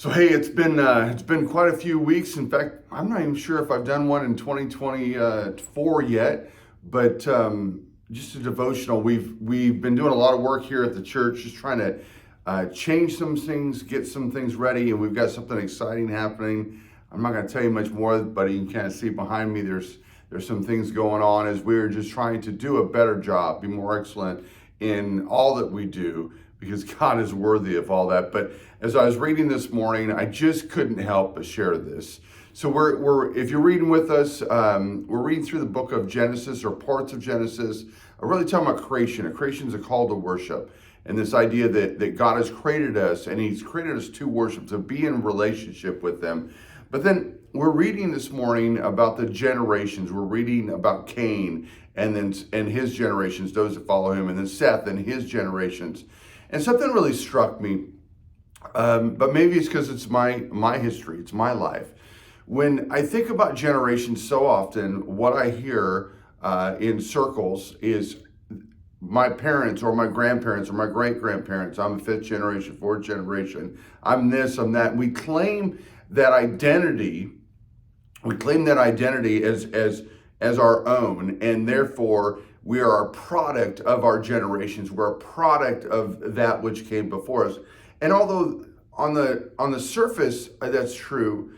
So hey, it's been quite a few weeks. In fact, I'm not even sure if I've done one in 2024 yet, but just a devotional. We've been doing a lot of work here at the church, just trying to change some things, get some things ready, and we've got something exciting happening. I'm not going to tell you much more, but you can kind of see behind me. There's some things going on as we're just trying to do a better job, be more excellent in all that we do, because God is worthy of all that. But as I was reading this morning, I just couldn't help but share this. So we're if you're reading with us, we're reading through the book of Genesis, or parts of Genesis. I'm really talking about creation. Creation is a call to worship. And this idea that God has created us, and He's created us to worship, to be in relationship with them. But then we're reading this morning about the generations. We're reading about Cain and his generations, those that follow him, and then Seth and his generations. And something really struck me, but maybe it's because it's my history, it's my life. When I think about generations, so often what I hear in circles is my parents or my grandparents or my great-grandparents. I'm a fifth generation, fourth generation. I'm this, I'm that. We claim that identity. We claim that identity as our own, and therefore we are a product of our generations. We're a product of that which came before us. And although on the surface that's true,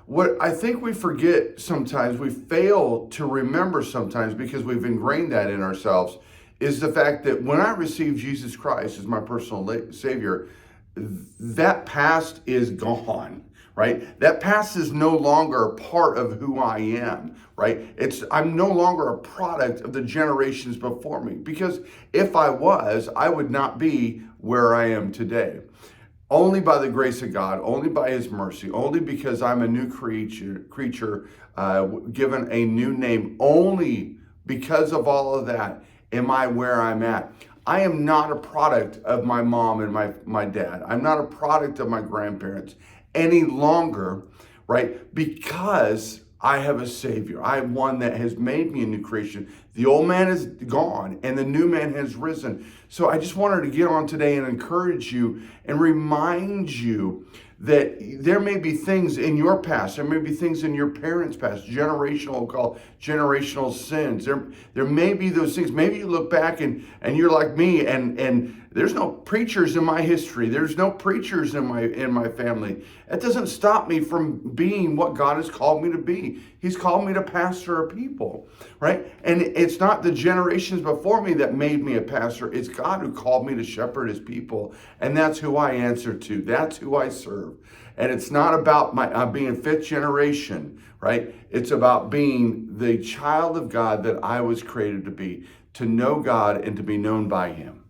what I think we forget sometimes, we fail to remember sometimes because we've ingrained that in ourselves, is the fact that when I received Jesus Christ as my personal Savior, that past is gone. Right? That past is no longer a part of who I am, right? I'm no longer a product of the generations before me, because if I was, I would not be where I am today. Only by the grace of God, only by His mercy, only because I'm a new creature given a new name, only because of all of that am I where I'm at. I am not a product of my mom and my dad. I'm not a product of my grandparents any longer, right? Because I have a Savior. I have one that has made me a new creation. The old man is gone and the new man has risen. So I just wanted to get on today and encourage you and remind you that there may be things in your past, there may be things in your parents' past, generational sins. There may be those things. Maybe you look back and you're like me, and there's no preachers in my history. There's no preachers in my family. That doesn't stop me from being what God has called me to be. He's called me to pastor a people, right? And it's not the generations before me that made me a pastor. It's God who called me to shepherd His people. And that's who I answer to. That's who I serve. And it's not about my being fifth generation, right? It's about being the child of God that I was created to be, to know God and to be known by Him.